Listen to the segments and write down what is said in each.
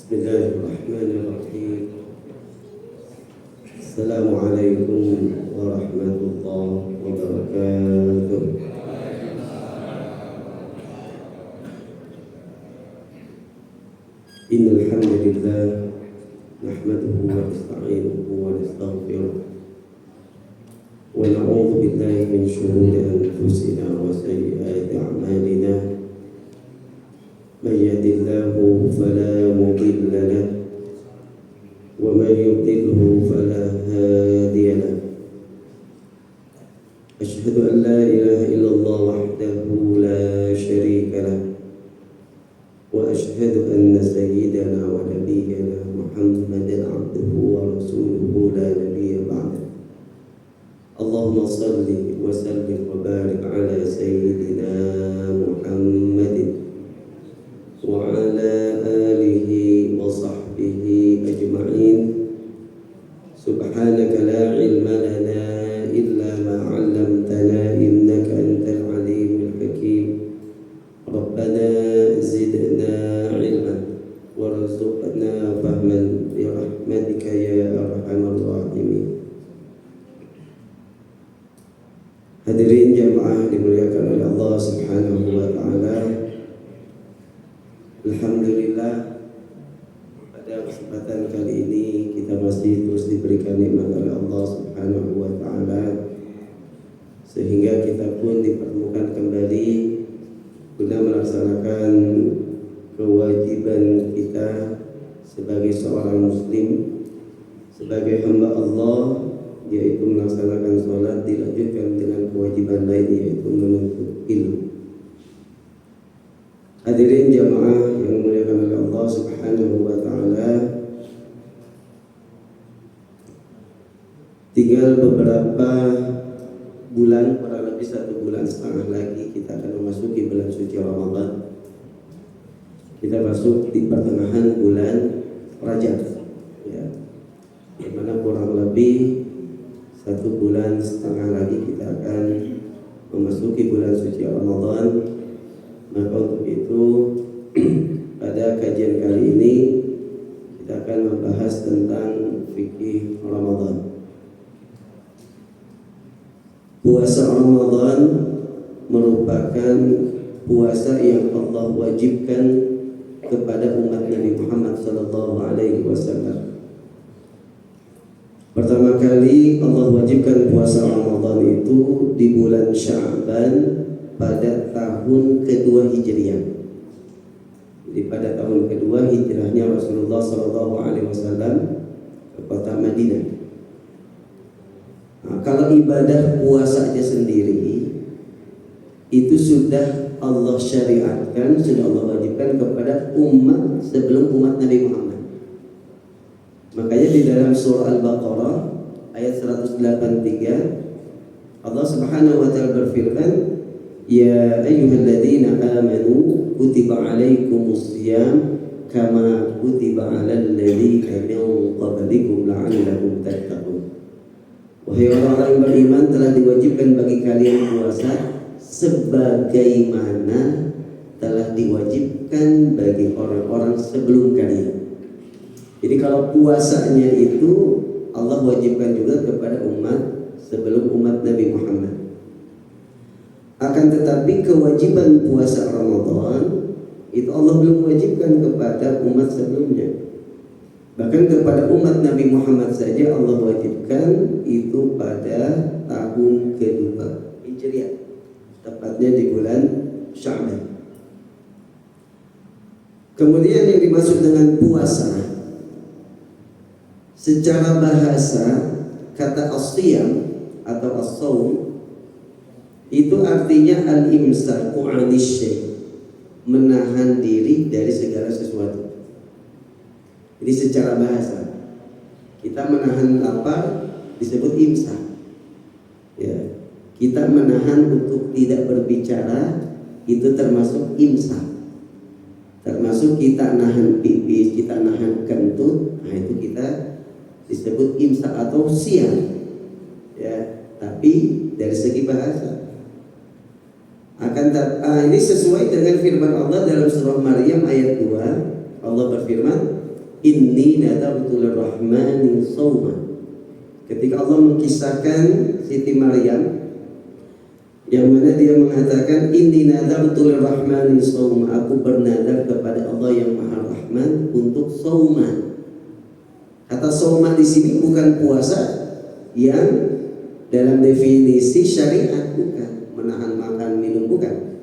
Bismillahirrahmanirrahim. Assalamualaikum warahmatullahi wabarakatuh. Innal hamdalillah nahmaduhu wa nasta'inuhu wa nastaghfiruh wa na'udzu billahi min shururi anfusina wa sayyiati a'malina. من يهد الله فلا مضل له ومن يضلله فلا هادي له أشهد أن لا إله إلا الله وحده لا شريك له وأشهد أن سيدنا ونبينا محمدا عبده ورسوله لا نبي بعده اللهم صل وسلم وبارك على سيدنا محمد وعلى آله وصحبه أجمعين. سبحانك لا علم لنا إلا ما علمتنا إنك أنت العليم الحكيم. ربنا زدنا علما وارزقنا فهما برحمتك يا أرحم الراحمين. Hadirin jamaah dimuliakan oleh Allah Subhanahu wa taala. Alhamdulillah, pada kesempatan kali ini kita masih terus diberikan nikmat oleh Allah Subhanahu wa taala sehingga kita pun dipertemukan kembali guna melaksanakan kewajiban kita sebagai seorang muslim, sebagai hamba Allah, yaitu melaksanakan sholat dilanjutkan dengan kewajiban lain yaitu menuntut ilmu. Hadirin jamaah yang dimuliakan oleh Allah Subhanahu wa taala, tinggal beberapa bulan, kurang lebih 1,5 bulan lagi kita akan memasuki bulan suci Ramadan. Kita masuk di pertengahan bulan Rajab, ya, di mana kurang lebih 1,5 bulan lagi kita akan memasuki bulan suci Ramadan. Maka untuk itu pada kajian kali ini kita akan membahas tentang fikih Ramadan. Puasa Ramadan merupakan puasa yang Allah wajibkan kepada umat Nabi Muhammad SAW. Pertama kali Allah wajibkan puasa Ramadan itu di bulan Sya'ban pada tahun kedua Hijriah. Jadi pada tahun kedua hijrahnya Rasulullah SAW ke kota Madinah. Nah, kalau ibadah puasa aja sendiri itu sudah Allah syariatkan, sudah Allah wajibkan kepada umat sebelum umat Nabi Muhammad. Makanya di dalam surah Al-Baqarah ayat 183 Allah Subhanahu wa taala berfirman, Ya ayyuhalladzina amanu kutiba alaikumus siyam kama kutiba alal ladzina min qablikum la'allakum tattaqun. Wahai orang-orang yang beriman, telah diwajibkan bagi kalian puasa sebagaimana telah diwajibkan bagi orang-orang sebelum kalian. Jadi kalau puasanya itu Allah wajibkan juga kepada umat sebelum umat Nabi Muhammad. Akan tetapi kewajiban puasa Ramadan itu Allah belum wajibkan kepada umat sebelumnya. Bahkan kepada umat Nabi Muhammad saja Allah wajibkan itu pada tahun kedua Hijriah, tepatnya di bulan Sya'ban. Kemudian yang dimaksud dengan puasa secara bahasa, kata as-siyam atau as-shaum itu artinya al-imsaku 'anis syai', menahan diri dari segala sesuatu. Jadi secara bahasa kita menahan lapar disebut imsak. Ya, kita menahan untuk tidak berbicara itu termasuk imsak. Termasuk kita nahan pipis, kita nahan kentut, nah itu kita disebut imsak atau siam. Ya, tapi dari segi bahasa ini sesuai dengan firman Allah dalam surah Maryam ayat 2. Allah berfirman, inni nadartu lirrahmani shauma. Ketika Allah mengisahkan Siti Maryam yang mana dia mengatakan inni nadartu lirrahmani shauma, aku bernadar kepada Allah yang Maha Rahman untuk shauma. Kata shauma di sini bukan puasa yang dalam definisi syariat, bukan menahan makan minum, bukan.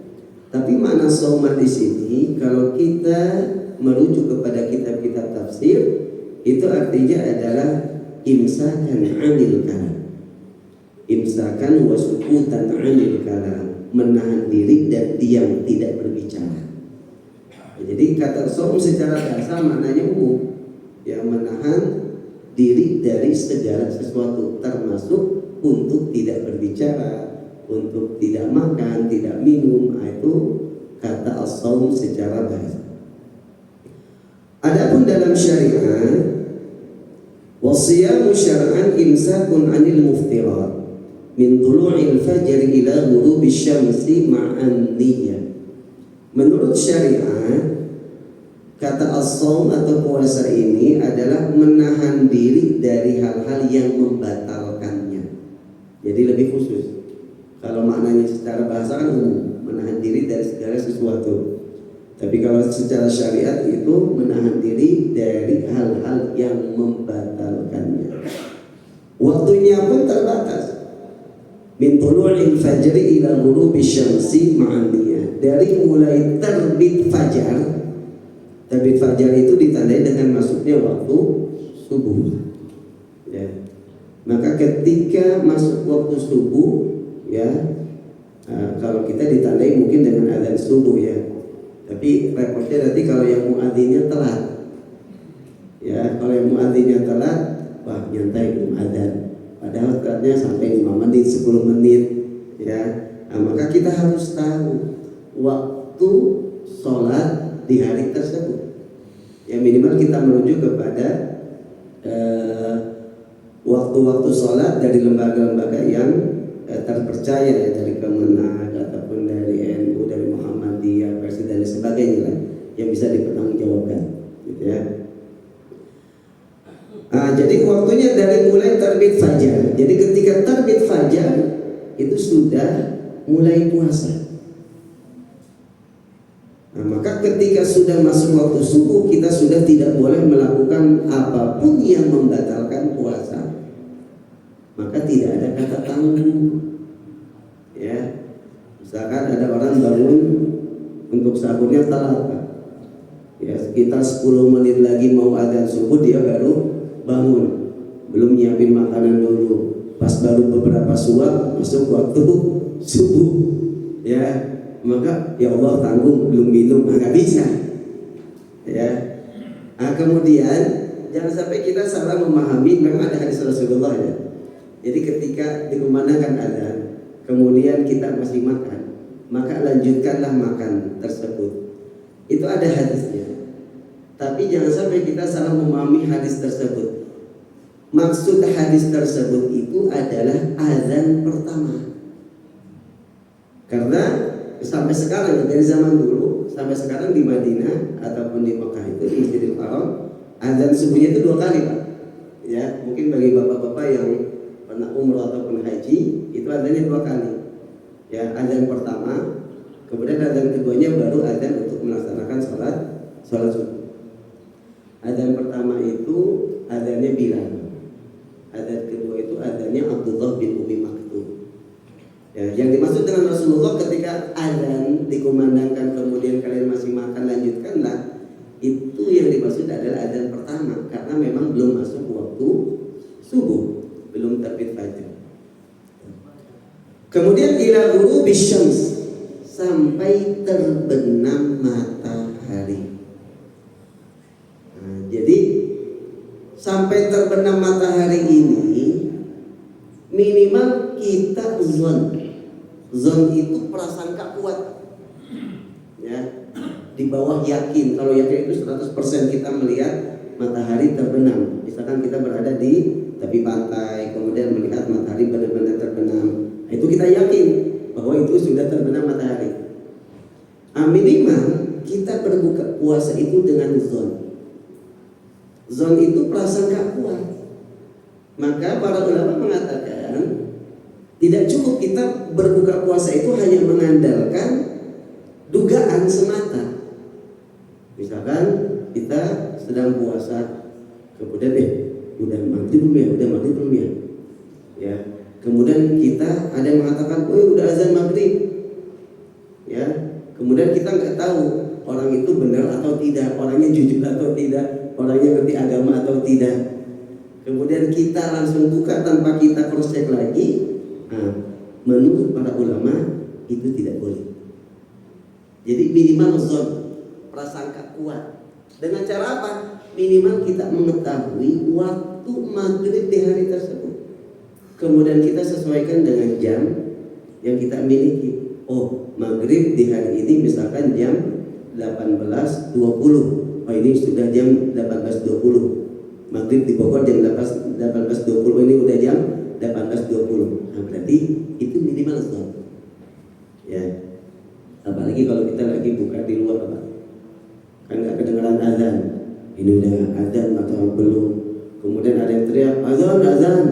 Tapi makna shauma di sini kalau kita merujuk kepada kitab-kitab tafsir itu artinya adalah imsakan 'anil kalam. Imsakan wa sukutan 'anil kalam, menahan diri dan diam, tidak berbicara. Jadi kata shaum secara bahasa maknanya umum, ya, menahan diri dari segala sesuatu termasuk untuk tidak berbicara, untuk tidak makan, tidak minum. Itu kata as-shaum secara bahasa. Adapun dalam syariat, wasiyamu syar'an imsakun 'anil muftirat min tulu'il fajr ila ghurubi syamsi ma'an niyyah. Menurut syariat, kata as-shaum atau puasa ini adalah menahan diri dari hal-hal yang membatalkannya. Jadi lebih khusus. Kalau maknanya secara bahasa kan umum, menahan diri dari segala sesuatu. Tapi kalau secara syariat itu menahan diri dari hal-hal yang membatalkannya. Waktunya pun terbatas. Min tulu'il fajri ila ghurubi syamsi ma'an niyyah. Dari mulai terbit fajar. Terbit fajar itu ditandai dengan masuknya waktu subuh. Ya. Maka ketika masuk waktu subuh, ya, kalau kita ditandai mungkin dengan azan subuh, ya. Tapi repotnya nanti kalau yang muadzinnya telat, ya, kalau yang muadzinnya telat, wah nyantai belum azan. Padahal telatnya sampai 5 menit, 10 menit, ya. Nah, maka kita harus tahu waktu sholat di hari tersebut. Ya, minimal kita merujuk kepada waktu-waktu sholat dari lembaga-lembaga yang terpercaya, ya, dari Kemenag ataupun dari NU, dari Muhammadiyah, Persis dan sebagainya lah, yang bisa dipertanggungjawabkan, gitu ya. Jadi waktunya dari mulai terbit fajar. Jadi ketika terbit fajar itu sudah mulai puasa. Maka ketika sudah masuk waktu subuh, kita sudah tidak boleh melakukan apapun yang membatalkan puasa. Maka tidak ada kata tangguh, ya. Misalkan ada orang bangun untuk sahurnya telat, Pak. Ya, sekitar 10 menit lagi mau adzan subuh dia baru bangun, belum nyiapin makanan dulu. Pas baru beberapa suap masuk waktu subuh, ya. Maka ya Allah tanggung, belum minum, nggak bisa, ya. Kemudian jangan sampai kita salah memahami. Memang ada hadis Rasulullah, ya. Jadi ketika dikumandangkan adzan, kemudian kita masih makan, maka lanjutkanlah makan tersebut. Itu ada hadisnya. Tapi jangan sampai kita salah memahami hadis tersebut. Maksud hadis tersebut itu adalah azan pertama. Karena sampai sekarang, dari zaman dulu sampai sekarang di Madinah ataupun di Mekah itu, di Masjidil Haram, azan subuhnya itu 2 kali, Pak. Ya, mungkin bagi bapak-bapak yang pernah umrah ataupun haji, itu azannya 2 kali. Ya, azan pertama, kemudian azan keduanya baru azan untuk melaksanakan sholat subuh. Azan pertama itu azannya Bilal. Azan kedua itu azannya Abdullah bin Umi Maktum. Ya, yang dimaksud dengan Rasulullah ketika azan dikumandangkan kemudian kalian masih makan, lanjutkanlah, itu yang dimaksud adalah azan pertama, karena memang belum masuk waktu subuh, belum terbit fajar. Kemudian ila ghurubi syams, sampai terbenam matahari. Jadi sampai terbenam matahari ini minimal kita zon itu prasangka kuat, ya, di bawah yakin. Kalau yakin itu 100% kita melihat matahari terbenam. Misalkan kita berada di tepi pantai, kemudian melihat matahari benar-benar terbenam, itu kita yakin bahwa itu sudah terbenam matahari. Minimal kita berbuka puasa itu dengan zon. Zon itu prasangka kuat. Maka para ulama mengatakan tidak cukup kita berbuka puasa itu hanya mengandalkan dugaan semata. Misalkan kita sedang puasa, kemudian udah maghrib belum ya? Ya. Kemudian kita ada yang mengatakan, udah azan maghrib. Ya. Kemudian kita nggak tahu orang itu benar atau tidak, orangnya jujur atau tidak, orangnya ngerti agama atau tidak. Kemudian kita langsung buka tanpa kita cross check lagi. Nah, menurut para ulama itu tidak boleh. Jadi minimal zon, prasangka kuat. Dengan cara apa? Minimal kita mengetahui waktu maghrib di hari tersebut. Kemudian kita sesuaikan dengan jam yang kita miliki. Oh, maghrib di hari ini misalkan jam 18.20. Oh, ini sudah jam 18.20. Maghrib di Bogor jam 18.20, ini udah jam 18.20. Nah, berarti itu minimal zon. Ya. Apalagi kalau kita lagi buka di luar, Pak. Kan nggak kedengaran azan. Ini udah azan atau belum? Kemudian ada yang teriak azan.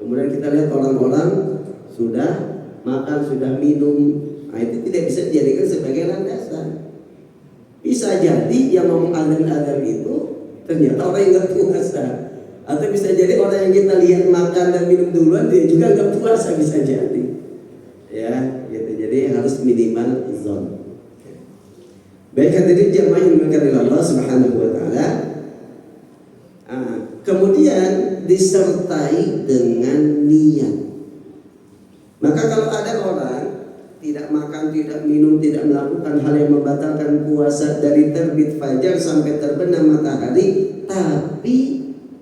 Kemudian kita lihat orang-orang sudah makan, sudah minum. Nah, itu tidak bisa dijadikan sebagai landasan. Bisa jadi yang ngomong azan itu ternyata orang yang nggak puasa. Atau bisa jadi orang yang kita lihat makan dan minum duluan dia juga nggak puasa, bisa jadi. Ya, gitu. Jadi harus minimal zon. Baik hadirin jamaah yang dimuliakan oleh Allah Subhanahu wa taala. Kemudian disertai dengan niat. Maka kalau ada orang tidak makan, tidak minum, tidak melakukan hal yang membatalkan puasa dari terbit fajar sampai terbenam matahari, tapi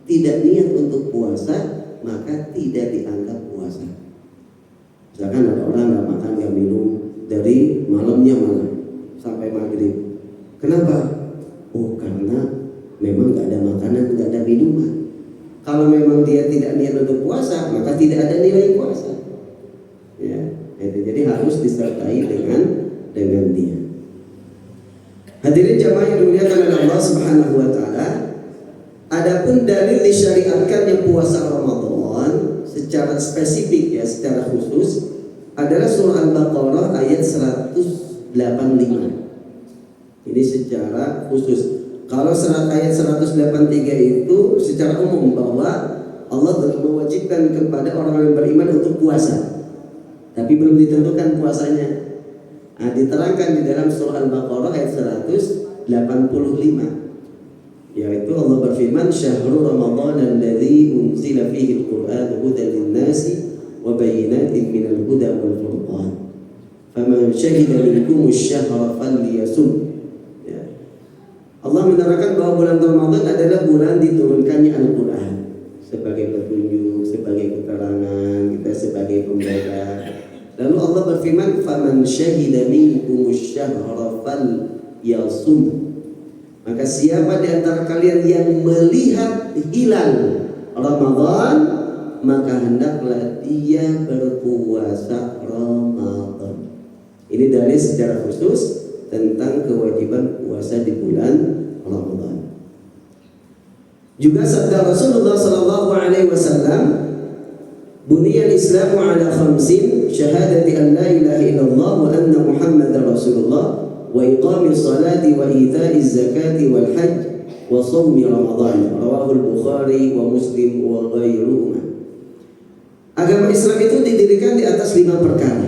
tidak niat untuk puasa, maka tidak dianggap puasa. Misalkan ada orang nggak makan, nggak minum dari malamnya malam sampai maghrib. Kenapa? Oh, karena memang nggak ada makanan, nggak ada minuman. Kalau memang dia tidak niat untuk puasa, maka tidak ada nilai puasa. Ya, jadi harus disertai dengan dia. Hadirin jamaah yang dimuliakan oleh Allah Subhanahu wa taala, adapun dalil disyariatkannya puasa Ramadan secara spesifik, ya, secara khusus adalah surah Al-Baqarah ayat 185. Ini secara khusus. Kalau ayat 183 itu secara umum bahwa Allah telah mewajibkan kepada orang yang beriman untuk puasa, tapi belum ditentukan puasanya. Nah, diterangkan di dalam surah Al-Baqarah ayat 185, yaitu Allah berfirman, "Syahrul Ramadan alladzi unzila fihi al-Qur'an hudan lin-nasi wa bayyinatin minal huda wal furqan. Faman syahida minkum asy-syahra falyasum." Allah menerangkan bahwa bulan Ramadan adalah bulan diturunkannya Al-Quran sebagai petunjuk, sebagai keterangan, kita sebagai pembeda. Lalu Allah berfirman, "Faman syahida minkumus syahra falyasum." Maka siapa di antara kalian yang melihat hilal Ramadan, maka hendaklah dia berpuasa Ramadan. Ini dalil secara khusus tentang kewajiban puasa di bulan Ramadan. Juga sabda Rasulullah sallallahu alaihi wasallam, "Buniyal Islamu ala khamsin, syahadati an la ilaha illallah wa anna Muhammadar Rasulullah wa iqamis salati wa ita'iz zakati wal hajj wa shaumi Ramadan." Rawahu al-Bukhari wa Muslim wa ghairuhuma. Agama Islam itu didirikan di atas 5 perkara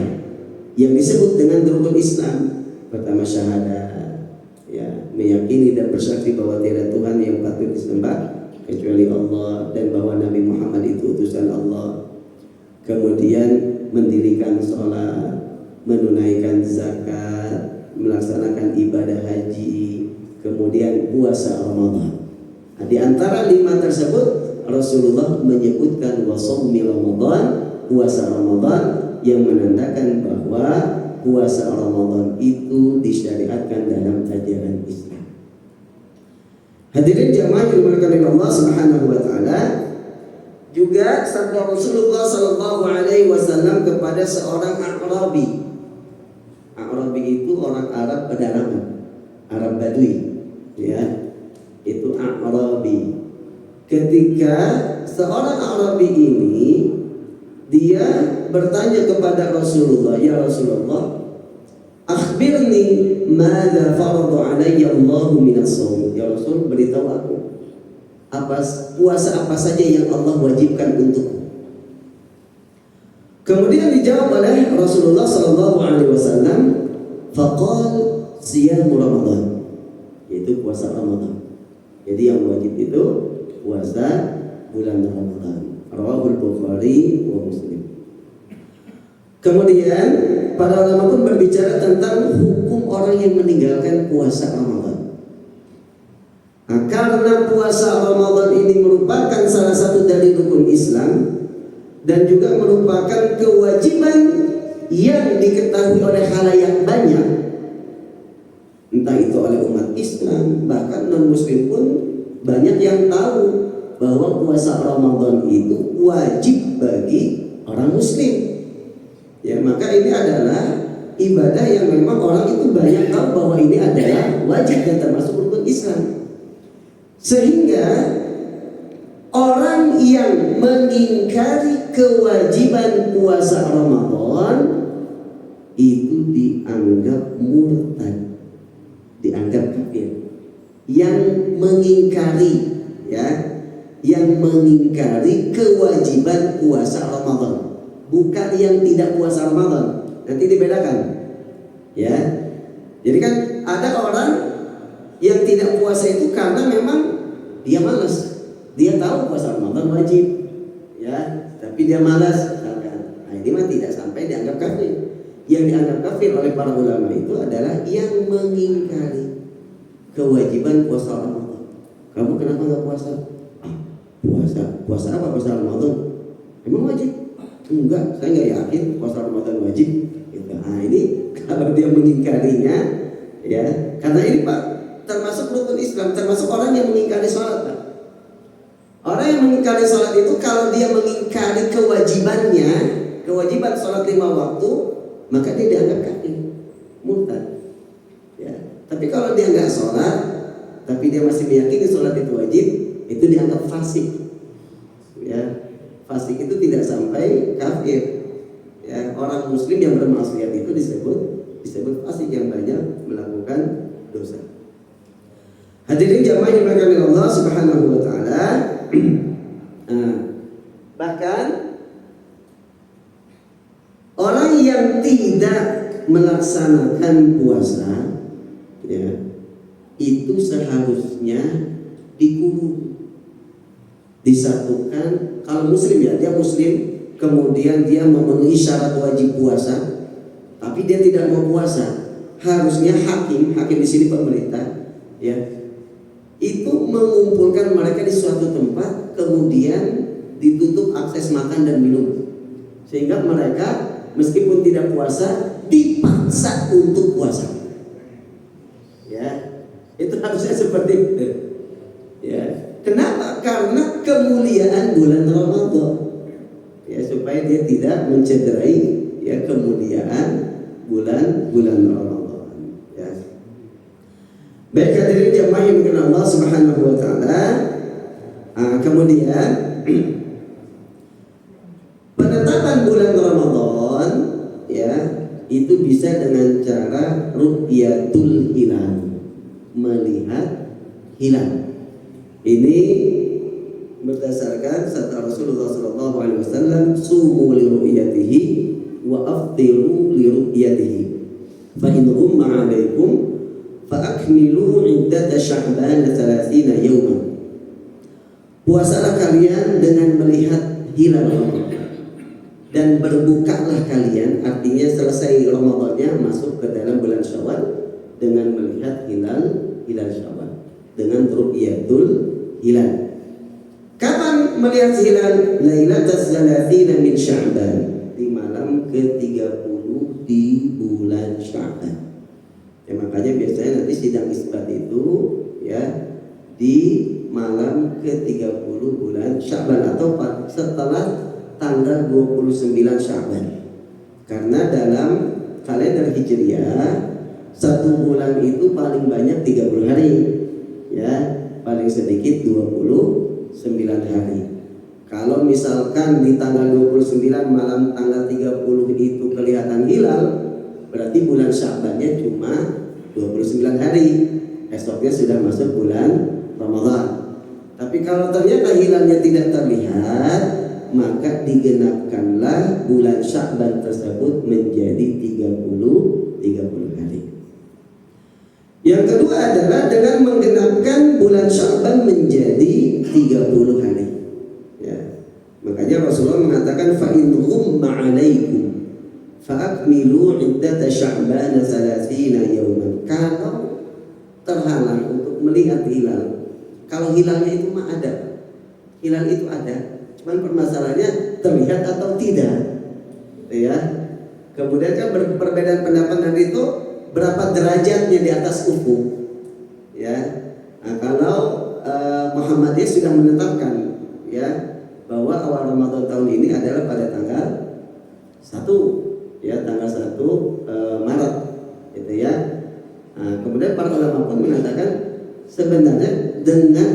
yang disebut dengan rukun Islam. Pertama syahadat, ya, meyakini dan bersaksi bahwa tiada Tuhan yang patut disembah kecuali Allah dan bahwa Nabi Muhammad itu utusan Allah. Kemudian mendirikan sholat, menunaikan zakat, melaksanakan ibadah haji, kemudian puasa Ramadan. Nah, di antara 5 tersebut Rasulullah menyebutkan wasommi Ramadan, puasa Ramadan, yang menandakan bahwa puasa Ramadan itu disyariatkan dalam ajaran Islam. Hadirin jamaah yang dimuliakan oleh Allah Subhanahu wa taala, juga sabda Rasulullah sallallahu alaihi wasallam kepada seorang A'rabi. A'rabi itu orang Arab pedalaman, Arab Badui, ya. itu A'rabi. Ketika seorang A'rabi ini dia bertanya kepada Rasulullah, "Ya Rasulullah, akhbirni madza farada alayya Allahu minas shaum." Ya Rasul, beritahu aku puasa apa saja yang Allah wajibkan untukku. Kemudian dijawab oleh Rasulullah sallallahu alaihi wasallam, faqal siyam Ramadan, yaitu puasa Ramadan. Jadi yang wajib itu puasa bulan Ramadan. Rawahul Bukhari wa Muslim. Kemudian para ulama pun berbicara tentang hukum orang yang meninggalkan puasa Ramadan. Nah, karena puasa Ramadan ini merupakan salah satu dari rukun Islam dan juga merupakan kewajiban yang diketahui oleh khalayak banyak, entah itu oleh umat Islam, bahkan non-muslim pun banyak yang tahu bahwa puasa Ramadan itu wajib bagi orang muslim. Ya, maka ini adalah ibadah yang memang orang itu banyak tahu bahwa ini adalah wajib dan termasuk rukun Islam. Sehingga orang yang mengingkari kewajiban puasa Ramadan itu dianggap murtad, dianggap kafir. Yang mengingkari, ya, yang mengingkari kewajiban puasa Ramadan, bukan yang tidak puasa Ramadan. Nanti dibedakan, ya. Jadi kan ada orang yang tidak puasa itu karena memang dia malas. Dia tahu puasa Ramadan wajib, ya, tapi dia malas. Nah, ini mah tidak sampai dianggap kafir. Yang dianggap kafir oleh para ulama itu adalah yang mengingkari kewajiban puasa Ramadan. Kamu kenapa nggak puasa? Puasa apa? Puasa Ramadan emang wajib? Enggak, saya nggak yakin puasa Ramadan wajib. Gitu. Nah, ini kalau dia mengingkarinya, ya, karena ini Pak termasuk rukun Islam, termasuk orang yang mengingkari sholat, Pak. Orang yang mengingkari sholat itu kalau dia mengingkari kewajibannya, kewajiban sholat 5 waktu, maka dia dianggap kafir, murtad. Ya. Tapi kalau dia nggak sholat, tapi dia masih meyakini sholat itu wajib, itu dianggap fasik. Ya, fasik itu tidak sampai kafir. Ya, orang muslim yang bermaksiat itu disebut fasik, yang banyak melakukan dosa. Hadirin jamaah yang dimuliakan oleh Allah Subhanahu wa taala. Bahkan orang yang tidak melaksanakan puasa, ya, itu seharusnya dikurung, disatukan. Kalau muslim, ya, dia muslim, kemudian dia memenuhi syarat wajib puasa, tapi dia tidak mau puasa, harusnya hakim di sini pemerintah, ya, itu mengumpulkan mereka di suatu tempat, kemudian ditutup akses makan dan minum, sehingga mereka meskipun tidak puasa dipaksa untuk puasa. Ya, itu harusnya seperti itu. Ya, kenapa? Karena kemuliaan bulan Ramadan. Ya, supaya dia tidak mencederai, ya, kemuliaan bulan Ramadan. Ya. Baik, hadirin jamaah yang dimuliakan Allah Subhanahu wa taala. Kemudian penetapan bulan Ramadan, ya, itu bisa dengan cara ru'yatul hilal, melihat hilal. Ini berdasarkan sabda Rasulullah sallallahu alaihi wasallam, sumu li ru'yatihi wa aftiru li ru'yatihi. Fa in ghumma 'alaikum fa akmilu 'iddata Sya'ban 30 yawman. Puasalah kalian dengan melihat hilal dan berbukalah kalian, artinya selesai Ramadannya masuk ke dalam bulan Syawal dengan melihat hilal Syawal dengan ru'yatul hilal. Kapan melihat hilal? Lailatul 30 min Sya'ban, di malam ke-30 di bulan Sya'ban. Ya, makanya biasanya nanti sidang isbat itu, ya, di malam ke-30 bulan Sya'ban atau setelah tanggal 29 Sya'ban. Karena dalam kalender Hijriah 1 bulan itu paling banyak 30 hari. Ya, paling sedikit 29 hari. Kalau misalkan di tanggal 29 malam tanggal 30 itu kelihatan hilal, berarti bulan Sya'bannya cuma 29 hari. Esoknya sudah masuk bulan Ramadan. Tapi kalau ternyata hilalnya tidak terlihat, maka digenapkanlah bulan Sya'ban tersebut menjadi 30 hari. Yang kedua adalah dengan menggenapkan bulan Sya'ban menjadi 30 hari. Ya. Makanya Rasulullah mengatakan fa in ghumma 'alaikum fa akmilu 'iddata Sya'ban 30 yawman. Kalau terhalang untuk melihat hilal, kalau hilalnya itu mah ada, hilal itu ada, cuman permasalahannya terlihat atau tidak, ya. Kemudian kan perbedaan pendapat dari itu berapa derajatnya di atas ufuk, ya. Nah, kalau Muhammadiyah sudah menetapkan, ya, bahwa awal Ramadan tahun ini adalah pada tanggal 1, ya, tanggal 1 Maret, gitu ya. Nah, kemudian para ulama pun mengatakan sebenarnya dengan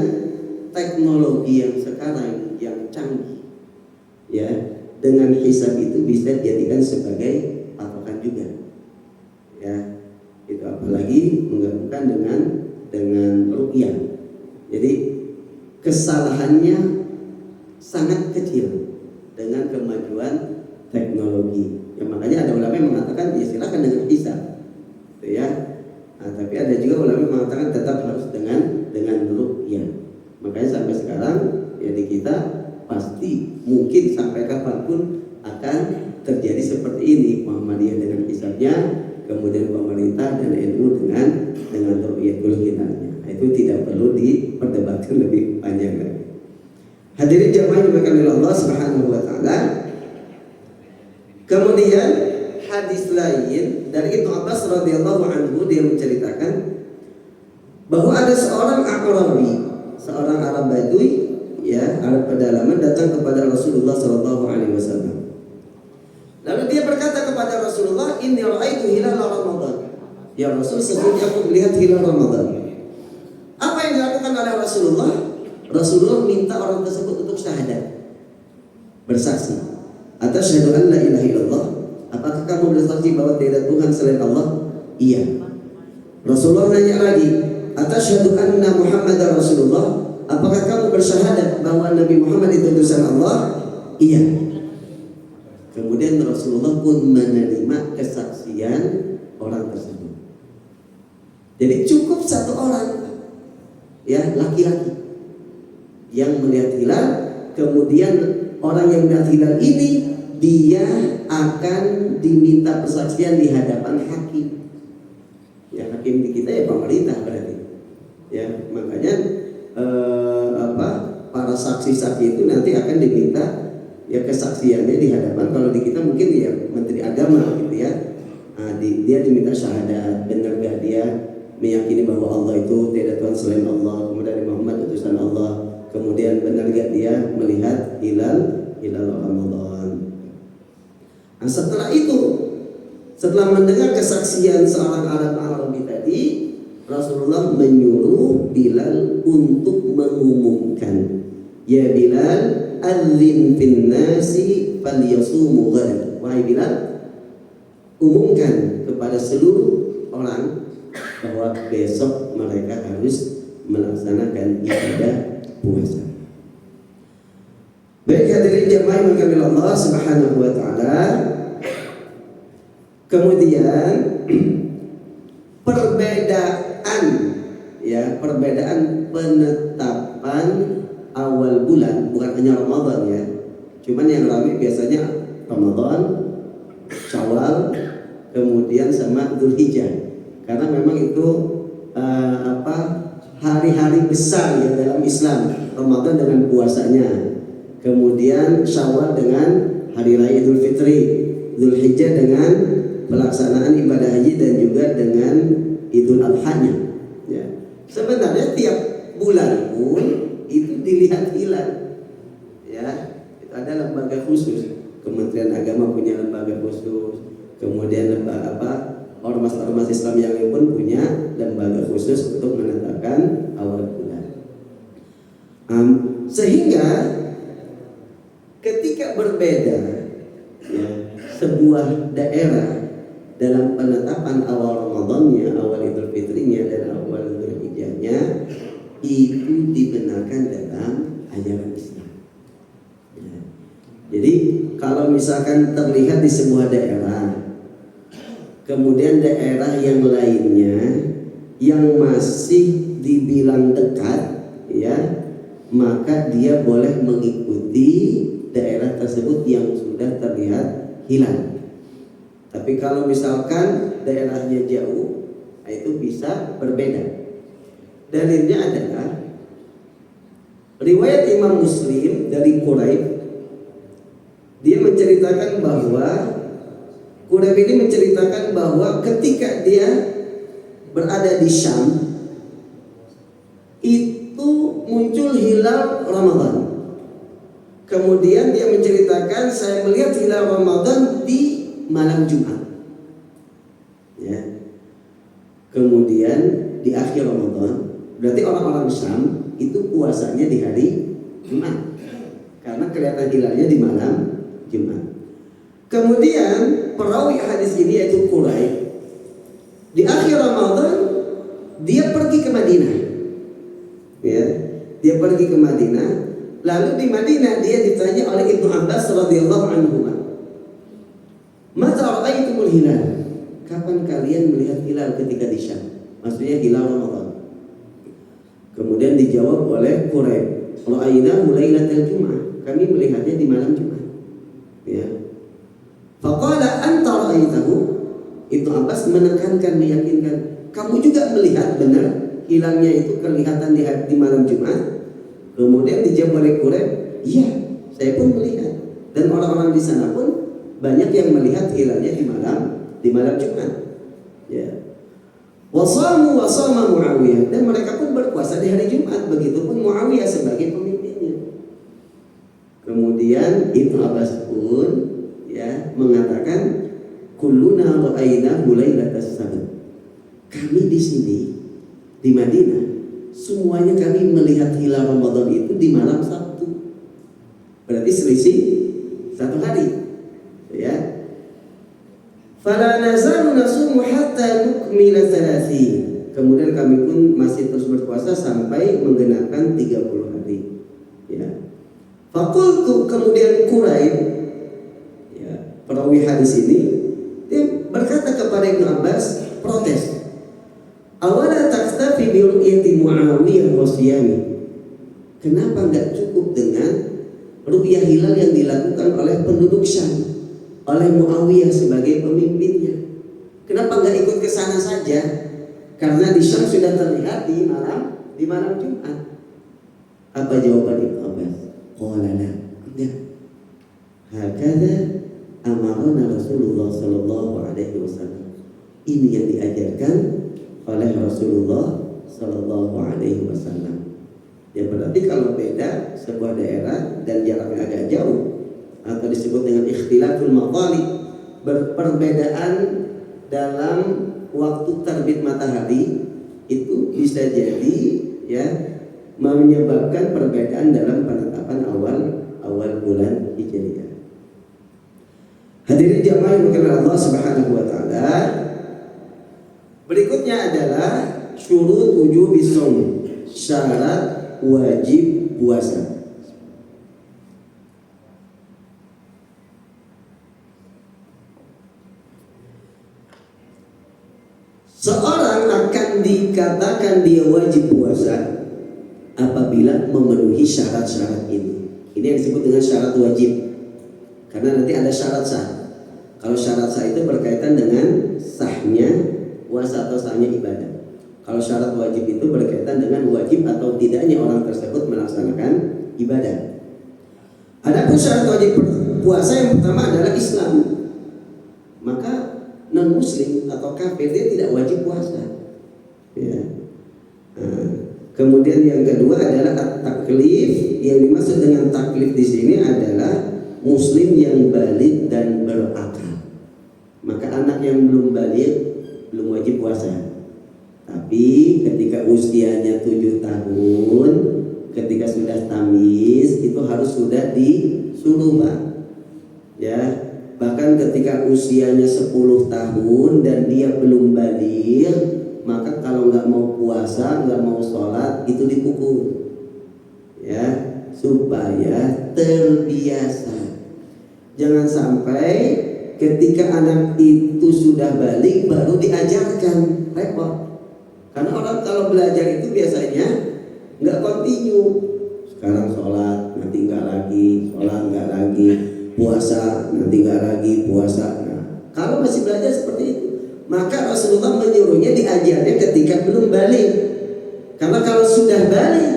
teknologi yang sekarang yang canggih, ya, dengan hisab itu bisa dijadikan sebagai patokan juga, ya. Itu apalagi menggabungkan dengan ruqyah. Jadi kesalahannya sangat kecil dengan kemajuan teknologi. Ya, makanya ada ulama yang mengatakan ya silakan dengan hisab, gitu ya. Nah, tapi ada juga ulama yang mengatakan tetap harus dengan ruqyah. Makanya sampai sekarang ya di kita pasti mungkin sampai kapanpun akan terjadi seperti ini, Muhammadiyah dengan hisabnya, kemudian pemerintah dan NU dengan ruqyatul hilalnya. Nah, itu tidak perlu diperdebatkan lebih panjang lagi. Hadirin jamaah yang dimuliakan oleh Allah Subhanahu wa taala. Kemudian hadis lain dari Ibnu Abbas radhiyallahu anhu, dia menceritakan bahwa ada seorang A'rabi, seorang Arab Badui, ya, Arab pedalaman, datang kepada Rasulullah sallallahu alaihi wasallam. Lalu dia berkata kepada Rasulullah, "Inni ra'aitu hilal Ramadan." Ya Rasul, sesungguhnya aku melihat hilal Ramadan. Apa yang dilakukan oleh Rasulullah? Rasulullah minta orang tersebut untuk syahadat, bersaksi. Asyhadu an la ilaha illallah. Apakah kamu bersaksi bahwa tidak Tuhan selain Allah? Iya. Rasulullah nanya lagi, asyhadu anna Muhammadar Rasulullah. Apakah kamu bersyahadat bahwa Nabi Muhammad itu utusan Allah? Iya. Kemudian Rasulullah pun menerima kesaksian orang tersebut. Jadi cukup satu orang, ya, laki-laki yang melihat hilal. Kemudian orang yang melihat hilal ini dia akan diminta persaksian di hadapan hakim. Ya, hakim di kita ya pemerintah berarti. Ya, makanya para saksi-saksi itu nanti akan diminta ya kesaksiannya di hadapan, kalau di kita mungkin ya Menteri Agama gitu ya. Nah, dia diminta syahadat, benar gak dia meyakini bahwa Allah itu tidak Tuhan selain Allah, kemudian Muhammad utusan Allah, kemudian benar gak dia melihat hilal Ramadan. Nah, setelah itu, setelah mendengar kesaksian seorang Arabi tadi, Rasulullah menyuruh Bilal untuk mengumumkan, ya Bilal, adzin fin nasi falyasumu ghadan. Wahai Bilal, umumkan kepada seluruh orang bahwa besok mereka harus melaksanakan ibadah puasa. Baik hadirin jamaah yang dimuliakan Allah Subhanahu wa taala. Kemudian perbedaan penetapan awal bulan, bukan hanya Ramadan ya. Cuman yang ramai biasanya Ramadan, Syawal, kemudian sama Dzulhijjah. Karena memang itu hari-hari besar ya dalam Islam. Ramadan dengan puasanya, kemudian Syawal dengan hari raya Idul Fitri, Dzulhijjah dengan pelaksanaan ibadah haji dan juga dengan Idul Adha-nya. Ya. Sebenarnya tiap bulan pun itu dilihat hilal. Ya, itu ada lembaga khusus. Kementerian Agama punya lembaga khusus. Kemudian ormas-ormas Islam yang lain pun punya lembaga khusus untuk menetapkan awal bulan. Sehingga ketika berbeda ya, sebuah daerah dalam penetapan awal Ramadannya, awal Idul Fitrinya dan awal Dzulhijjahnya itu dibenarkan dalam ajaran Islam. Ya. Jadi kalau misalkan terlihat di sebuah daerah, kemudian daerah yang lainnya yang masih dibilang dekat, ya, maka dia boleh mengikuti daerah tersebut yang sudah terlihat hilal. Tapi kalau misalkan daerahnya jauh, itu bisa berbeda. Dalilnya adalah riwayat Imam Muslim dari Quraib. Dia menceritakan bahwa Quraib ini menceritakan bahwa ketika dia berada di Syam itu muncul hilal Ramadan. Kemudian dia menceritakan, saya melihat hilal Ramadan di malam Jumat. Ya. Kemudian di akhir Ramadan, berarti orang-orang Syam itu puasanya di hari Jumat karena kelihatan hilalnya di malam Jumat. Kemudian perawi hadis ini yaitu Quraib, di akhir Ramadan dia pergi ke Madinah. Ya, dia pergi ke Madinah. Lalu di Madinah dia ditanya oleh Ibnu Abbas radhiyallahu anhu, "Mata ra'aitumul hilal?" Kapan kalian melihat hilal ketika di Syam? Maksudnya hilal Ramadan. Kemudian dijawab oleh Quraib, "Ra'ainahu lailatal Jum'ah." Kami melihatnya di malam Jumat. Ya. Faqala anta ra'aitahu? Ibnu Abbas menekankan, meyakinkan, kamu juga melihat benar hilalnya itu kelihatan di malam Jumat? Kemudian dijawab oleh Quraib, iya, saya pun melihat. Dan orang-orang di sana pun banyak yang melihat hilalnya di malam Jumat. Ya. Wasamu wasama Muawiyah, dan mereka pun berpuasa di hari Jumat. Begitupun Muawiyah sebagai pemimpinnya. Kemudian Ibnu Abbas pun ya mengatakan, kulluna ra'aynahu lailatas sabt. Kami di sini di Madinah semuanya kami melihat hilal Ramadan itu di malam Sabtu. Berarti selisih 1 hari. Ya. Fala nazalu nasumu hatta nukmila 30. Kemudian kami pun masih terus berpuasa sampai menggenapkan 30 hari. Ya. Faqultu, kemudian Quraib, ya, perawi hadis ini, dia berkata kepada Ibnu Abbas, protes. Awala taktafi bi ru'yati Muawiyah wa siyami. Kenapa enggak cukup dengan ru'yah hilal yang dilakukan oleh penduduk Syam, oleh Muawiyah sebagai pemimpinnya? Kenapa enggak ikut ke sana saja? Karena di Syam sudah terlihat di malam Jumat. Apa jawaban Ibnu Abbas? Qala la, enggak. Hakadha amarna Rasulullah sallallahu alaihi wasallam. Ini yang diajarkan oleh Rasulullah sallallahu alaihi wasallam. Ya, berarti kalau beda sebuah daerah dan jaraknya agak jauh atau disebut dengan ikhtilaful mathali, perbedaan dalam waktu terbit matahari itu bisa jadi ya menyebabkan perbedaan dalam penetapan awal bulan Hijriah. Hadirin jamaah yang dimuliakan Allah Subhanahu wa taala. Berikutnya adalah syurut wujubi shaum, syarat wajib puasa. Seorang akan dikatakan dia wajib puasa apabila memenuhi syarat-syarat ini. Ini yang disebut dengan syarat wajib. Karena nanti ada syarat sah. Kalau syarat sah itu berkaitan dengan sahnya puasa atau sahnya ibadah. Kalau syarat wajib itu berkaitan dengan wajib atau tidaknya orang tersebut melaksanakan ibadah. Adapun syarat wajib puasa yang pertama adalah Islam. Maka non muslim atau kafir dia tidak wajib puasa. Ya. Kemudian yang kedua adalah at-taklif. Yang dimaksud dengan taklif di sini adalah muslim yang baligh dan berakal. Maka anak yang belum baligh belum wajib puasa. Tapi ketika usianya 7 tahun ketika sudah tamis itu harus sudah disuruh Pak. Ya, bahkan ketika usianya 10 tahun dan dia belum baligh, maka kalau nggak mau puasa, nggak mau sholat itu dipukul. Ya, supaya terbiasa. Jangan sampai ketika anak itu sudah balik baru diajarkan, repot. Karena orang kalau belajar itu biasanya nggak kontinu. Sekarang sholat, nanti nggak lagi, sholat nggak lagi, puasa, nanti nggak lagi, puasa. Nah, kalau masih belajar seperti itu, maka Rasulullah menyuruhnya diajarnya ketika belum balik. Karena kalau sudah balik,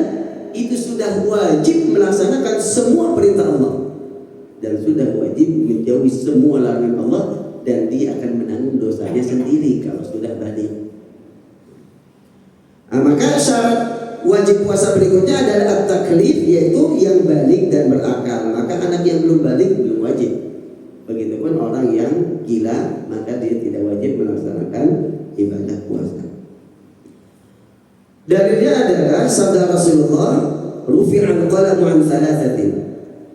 itu sudah wajib melaksanakan semua perintah Allah dan sudah wajib menjauhi semua larangan Allah, dan dia akan menanggung dosanya sendiri kalau sudah balik. Nah, maka syarat wajib puasa berikutnya adalah at-taklif, yaitu yang balik dan berakal. Maka anak yang belum balik belum wajib. Begitupun orang yang gila, maka dia tidak wajib melaksanakan ibadah puasa. Dalilnya adalah sabda Rasulullah, rufi'al qalamu an thalathatin.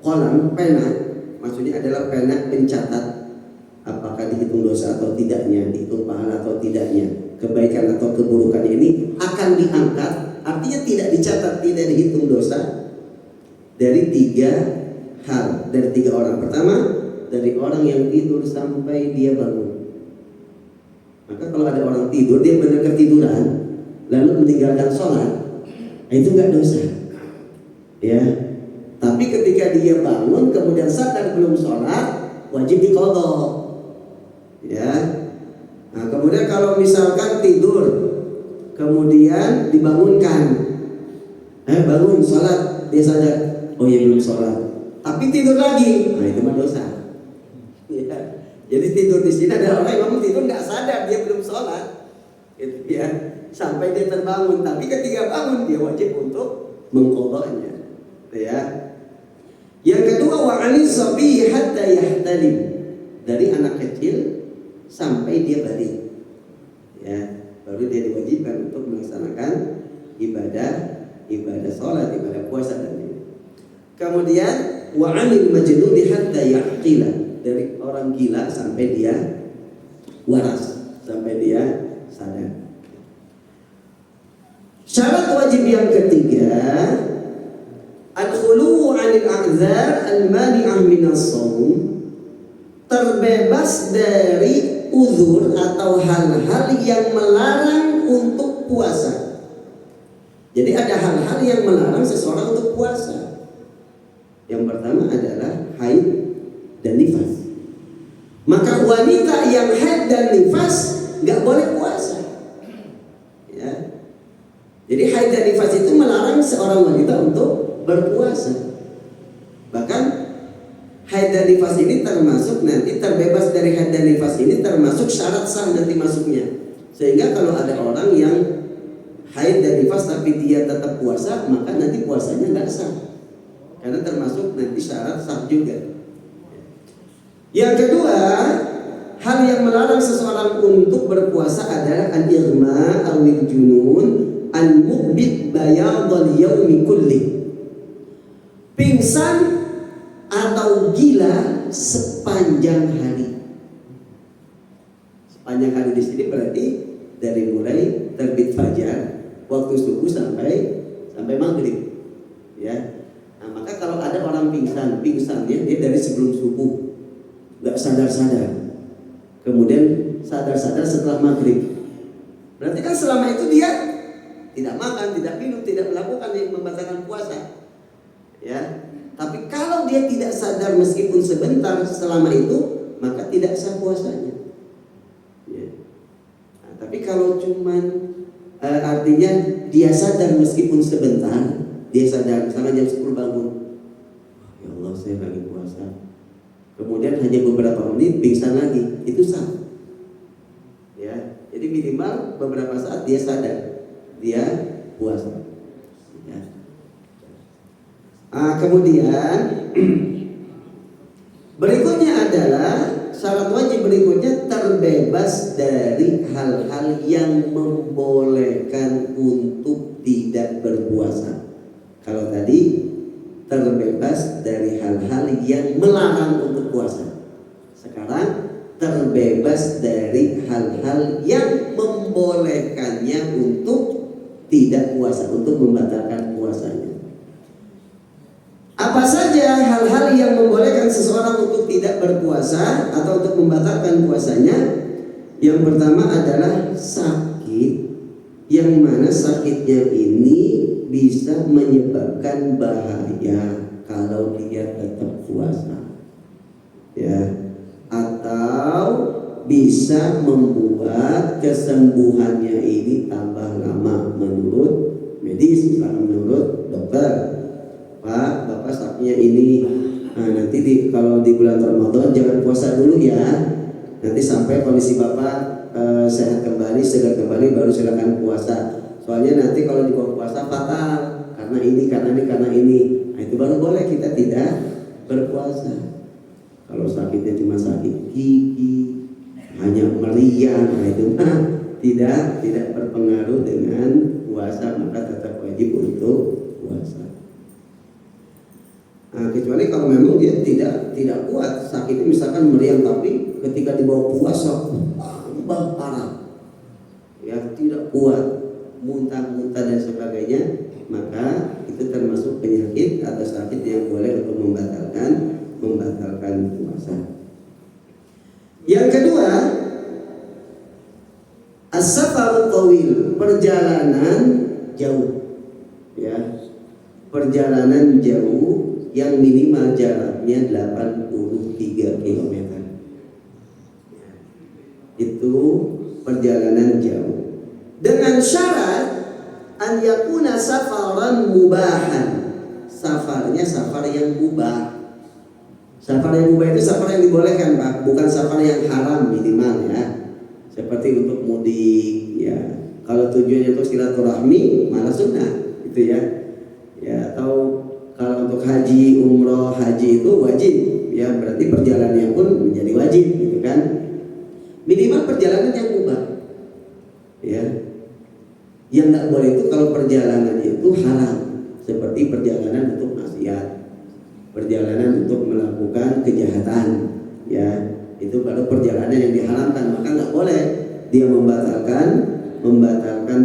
Qalam, pena, maksudnya adalah pena pencatat apakah dihitung dosa atau tidaknya, dihitung pahala atau tidaknya, kebaikan atau keburukan ini akan diangkat. Artinya tidak dicatat, tidak dihitung dosa dari 3 hal, dari 3 orang. Pertama, dari orang yang tidur sampai dia bangun. Maka kalau ada orang tidur, dia benar ketiduran lalu meninggalkan sholat, itu nggak dosa, ya. Tapi ketika dia bangun kemudian sadar belum sholat, wajib diqadha, ya. Nah, kemudian kalau misalkan tidur kemudian dibangunkan, bangun sholat, dia sadar, oh ya belum sholat, tapi tidur lagi, nah itu mah dosa. Ya. Jadi tidur di sini ada orang yang tidur nggak sadar dia belum sholat, gitu, ya, sampai dia terbangun. Tapi ketika bangun dia wajib untuk mengqadhanya, ya. Yang kedua, wa 'anis sabi hatta yahtalim, dari anak kecil sampai dia balik, ya, baru dia diwajibkan untuk melaksanakan ibadah sholat, ibadah puasa dan ini. Kemudian wa 'anil majnun hatta yaqila, dari orang gila sampai dia waras, sampai dia sadar. Syarat wajib yang ketiga, al-khulu 'anil a'dzar al-mani'ah minas shaum, terbebas dari uzur atau hal-hal yang melarang untuk puasa. Jadi ada hal-hal yang melarang seseorang untuk puasa. Yang pertama adalah haid dan nifas. Maka wanita yang haid dan nifas nggak boleh puasa, ya. Jadi haid dan nifas itu melarang seorang wanita untuk berpuasa. Bahkan haid dan nifas ini termasuk nanti, terbebas dari haid dan nifas ini termasuk syarat sah nanti masuknya. Sehingga kalau ada orang yang haid dan nifas tapi dia tetap puasa, maka nanti puasanya nggak sah, karena termasuk nanti syarat sah juga. Yang kedua, hal yang melarang seseorang untuk berpuasa adalah al-ighma awil junun al-muqbid bayadul yaumi kulli, pingsan atau gila sepanjang hari. Sepanjang hari di sini berarti dari mulai terbit fajar waktu subuh sampai maghrib, ya. Nah, maka kalau ada orang pingsannya dia dari sebelum subuh nggak sadar-sadar, kemudian sadar-sadar setelah maghrib, berarti kan selama itu dia tidak makan, tidak minum, tidak melakukan yang membatalkan puasa, ya. Tapi kalau dia tidak sadar meskipun sebentar selama itu, maka tidak sah puasanya, ya. Nah, tapi kalau cuman artinya dia sadar meskipun sebentar, dia sadar misalnya jam 10 bangun, ya Allah saya lagi puasa, kemudian hanya beberapa menit pingsan lagi, itu sah, ya. Jadi minimal beberapa saat dia sadar dia puasa, ya. Kemudian berikutnya adalah syarat wajib berikutnya, terbebas dari hal-hal yang membolehkan untuk tidak berpuasa. Kalau tadi yang melarang untuk puasa. Sekarang terbebas dari hal-hal yang membolehkannya untuk tidak puasa, untuk membatalkan puasanya. Apa saja hal-hal yang membolehkan seseorang untuk tidak berpuasa atau untuk membatalkan puasanya? Yang pertama adalah sakit, yang mana sakitnya ini bisa menyebabkan bahaya kalau dia tetap puasa, ya, atau bisa membuat kesembuhannya ini tambah lama menurut medis, menurut dokter. Pak, Bapak sakitnya ini, nanti kalau di bulan Ramadan jangan puasa dulu ya. Nanti sampai kondisi Bapak sehat kembali, segar kembali, baru silakan puasa. Soalnya nanti kalau dibawa puasa fatal karena ini, karena ini, karena ini. Nah, itu baru boleh kita tidak berpuasa. Kalau sakitnya cuma sakit gigi, hanya meriang, nah itu tidak berpengaruh dengan puasa, maka tetap wajib untuk puasa. Nah, kecuali kalau memang dia tidak kuat sakitnya, misalkan meriang, tapi ketika dibawa puasa tambah parah, ya, tidak kuat, muntah-muntah dan sebagainya, maka itu termasuk penyakit atau sakit yang boleh untuk membatalkan puasa. Yang kedua, as-safarut tawil, perjalanan jauh, ya, perjalanan jauh yang minimal jaraknya 83 km. Itu perjalanan jauh. Dengan syarat an yakuna safaran mubahan. Safarnya safar yang mubah. Safar yang mubah itu safar yang dibolehkan, Pak, bukan safar yang haram minimal, ya. Seperti untuk mudik, ya. Kalau tujuannya untuk silaturahmi malah sunnah, itu ya. Ya, atau kalau untuk haji, umroh, haji itu wajib, ya, berarti perjalanannya pun menjadi wajib, gitu kan. Minimal perjalanan yang mubah, ya. Yang nggak boleh itu kalau perjalanan itu haram, seperti perjalanan untuk maksiat, perjalanan untuk melakukan kejahatan, ya, itu baru perjalanan yang diharamkan, maka nggak boleh dia membatalkan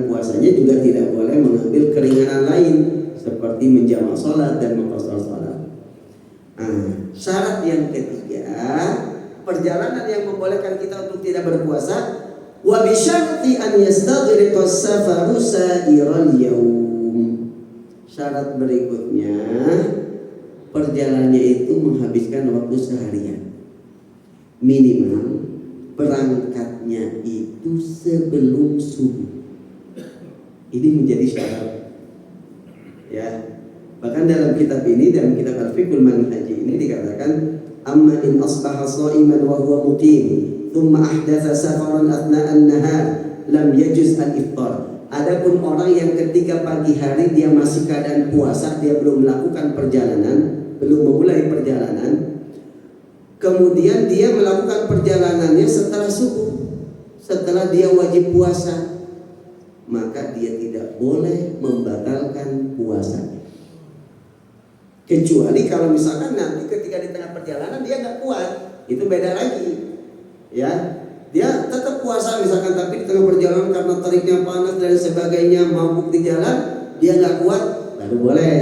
puasanya. Juga tidak boleh mengambil keringanan lain seperti menjamak sholat dan mengqashar sholat. Nah, syarat yang ketiga, perjalanan yang membolehkan kita untuk tidak berpuasa, wa bi syarti an yastaghriqa safaru sa'iral yaum. Syarat berikutnya, perjalanannya itu menghabiskan waktu seharian. Minimal berangkatnya itu sebelum subuh. Ini menjadi syarat, ya. Bahkan dalam kitab ini, dalam kitab Al-Fiqhul Manhaji ini dikatakan, amma in asbaha sha'iman wa huwa muqim thumma ahdatha safaran athna'an nahar lam yajuz al-iftar. Adapun orang yang ketika pagi hari dia masih keadaan puasa, dia belum melakukan perjalanan, belum memulai perjalanan, kemudian dia melakukan perjalanannya setelah subuh, setelah dia wajib puasa, maka dia tidak boleh membatalkan puasa. Kecuali kalau misalkan nanti ketika di tengah perjalanan dia nggak kuat, itu beda lagi, ya. Dia tetap puasa misalkan, tapi di tengah perjalanan karena teriknya panas dan sebagainya, mabuk di jalan, dia nggak kuat, baru boleh,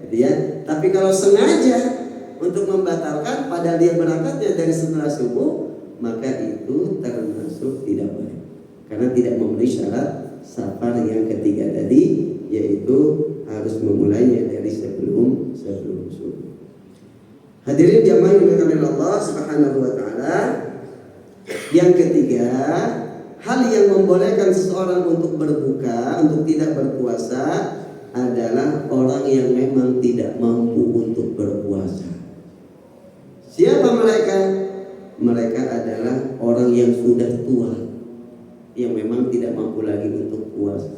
gitu ya. Tapi kalau sengaja untuk membatalkan padahal dia berangkatnya dari setelah subuh, maka itu termasuk tidak boleh, karena tidak memenuhi syarat safar yang ketiga tadi, yaitu harus memulainya dari sebelum subuh. Hadirin jamaah yang dimuliakan Allah Subhanahu wa taala. Yang ketiga, hal yang membolehkan seseorang untuk berbuka, untuk tidak berpuasa, adalah orang yang memang tidak mampu untuk berpuasa. Siapa mereka? Mereka adalah orang yang sudah tua, yang memang tidak mampu lagi untuk puasa,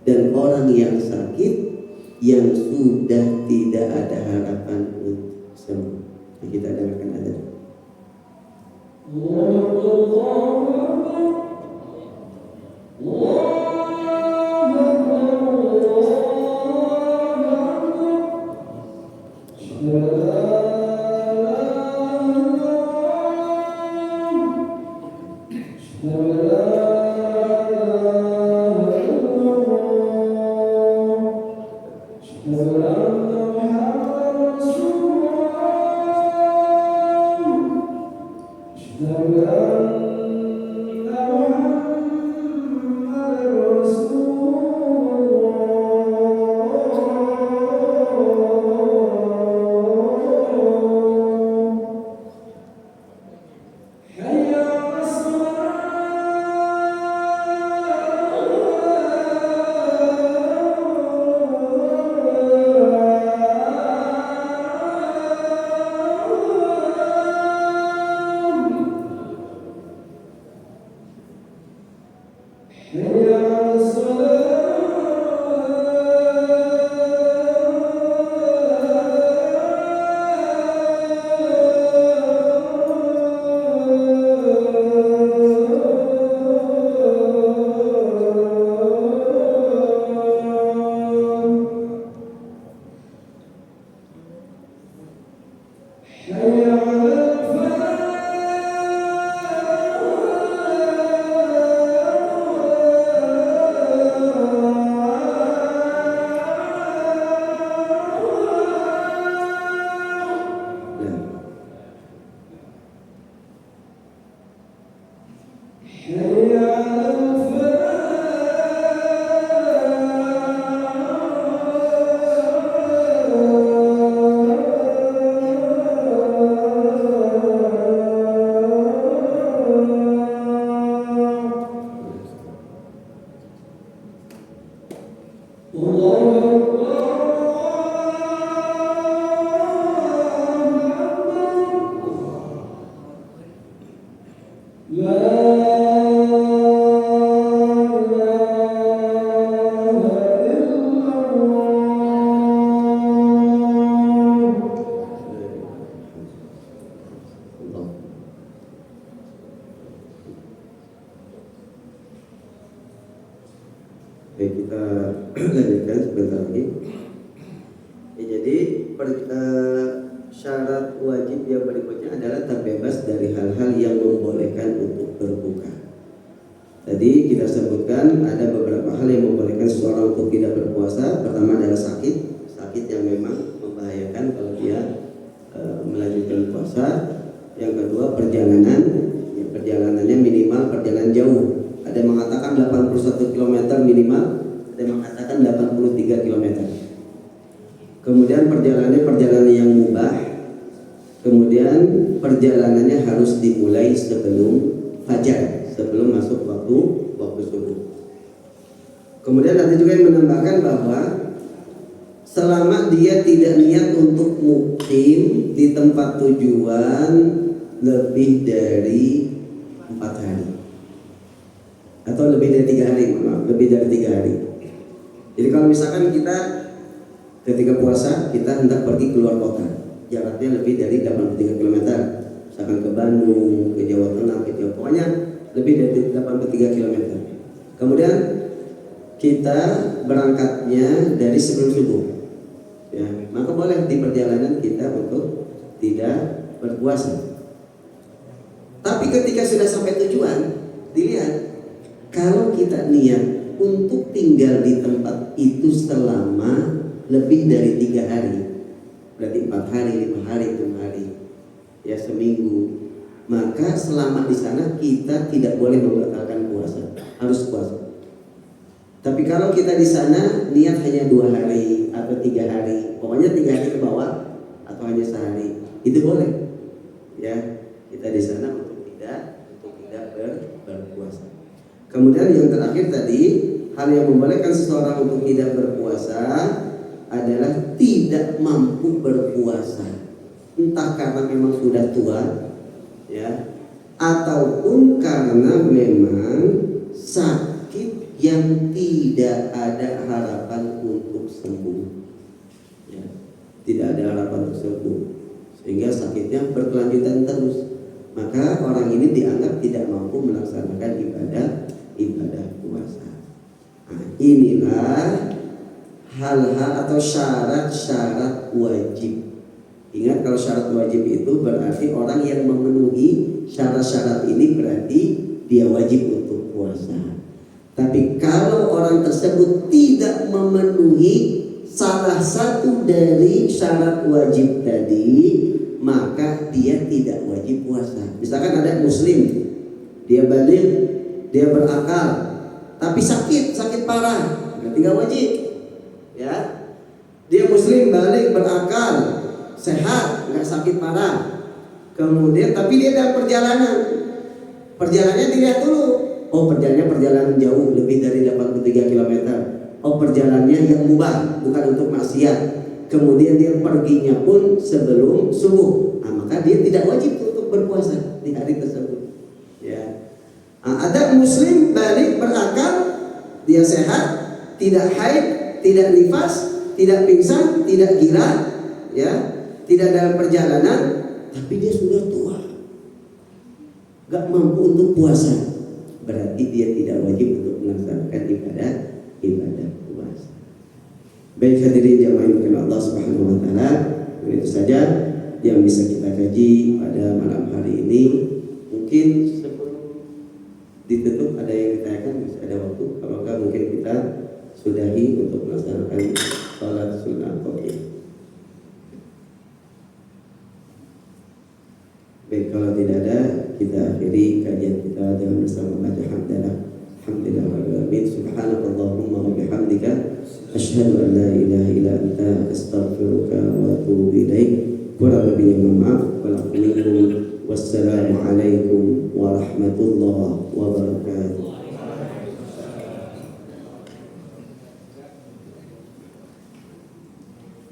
dan orang yang sakit, yang sudah tidak ada harapan untuk sembuh. Kita dengarkan ada. Baik, kita lanjutkan sebentar lagi. Jadi syarat wajib yang berikutnya adalah terbebas dari hal-hal yang membolehkan untuk berbuka. Tadi kita sebutkan ada beberapa hal yang membolehkan seseorang untuk tidak berpuasa. Pertama adalah sakit yang memang membahayakan kalau dia melanjutkan puasa. Yang kedua perjalanannya minimal perjalanan jauh. Ada yang mengatakan 81 km minimal, ada yang mengatakan 83 km. Kemudian perjalanan yang mubah. Kemudian perjalanannya harus dimulai sebelum fajar, sebelum masuk waktu subuh. Kemudian nanti juga yang menambahkan bahwa selama dia tidak niat untuk mukim di tempat tujuan lebih dari 4 hari atau lebih dari 3 hari, lebih dari 3 hari. Jadi kalau misalkan kita ketika puasa kita hendak pergi keluar kota, jaraknya lebih dari 83 km, misalkan ke Bandung, ke Jawa Tengah, ke Jawa, pokoknya lebih dari 83 km. Kemudian kita berangkatnya dari sebelum subuh, ya, maka boleh di perjalanan kita untuk tidak berpuasa. Tapi ketika sudah sampai tujuan, dilihat kalau kita niat untuk tinggal di tempat itu selama lebih dari 3 hari, berarti 4 hari, 5 hari, 6 hari, ya seminggu, maka selama di sana kita tidak boleh membatalkan puasa, harus puasa. Tapi kalau kita di sana niat hanya 2 hari atau 3 hari, pokoknya 3 hari ke bawah atau hanya sehari, itu boleh. Ya, kita di sana untuk tidak berpuasa. Kemudian yang terakhir tadi, hal yang membolehkan seseorang untuk tidak berpuasa adalah tidak mampu berpuasa, entah karena memang sudah tua, ya, ataupun karena memang sakit yang tidak ada harapan untuk sembuh, ya, tidak ada harapan untuk sembuh, sehingga sakitnya berkelanjutan terus, maka orang ini dianggap tidak mampu melaksanakan ibadah puasa. Nah, inilah hal-hal atau syarat-syarat wajib. Ingat, kalau syarat wajib itu berarti orang yang memenuhi syarat-syarat ini berarti dia wajib untuk berpuasa. Tapi kalau orang tersebut tidak memenuhi salah satu dari syarat wajib tadi, maka dia tidak wajib puasa. Misalkan ada muslim, dia balik, dia berakal, tapi sakit parah, berarti nggak wajib. Ya, dia muslim balik berakal, sehat, nggak sakit parah. Kemudian tapi dia dalam perjalanannya dilihat dulu. Oh, perjalanan jauh, lebih dari 83 km. Oh, perjalanannya yang mubah, bukan untuk maksiat. Kemudian dia perginya pun sebelum subuh. Nah, maka dia tidak wajib untuk berpuasa di hari tersebut. Ya. Nah, ada muslim balik berakal, dia sehat, tidak haid, tidak nifas, tidak pingsan, tidak gila, ya, tidak dalam perjalanan, tapi dia sudah tua, gak mampu untuk puasa. Berarti dia tidak wajib untuk melaksanakan ibadah puasa. Baik hadirin jamaah yang Allah Subhanahu wa taala, itu saja yang bisa kita kaji pada malam hari ini. Mungkin sebelum ditutup ada yang ditanyakan, bisa ada waktu. Kalau enggak mungkin kita sudahi untuk melaksanakan salat sunnah tarawih. Baik, kalau tidak ada, kita akhiri kajian kita dengan bersama baca hamdalah. Alhamdulillah rabbil alamin. Subhanakallahumma wa bihamdika asyhadu an la ilaha illa anta astaghfiruka wa atubu ilaik. Kurang lebihnya mohon maaf. Wassalamualaikum warahmatullahi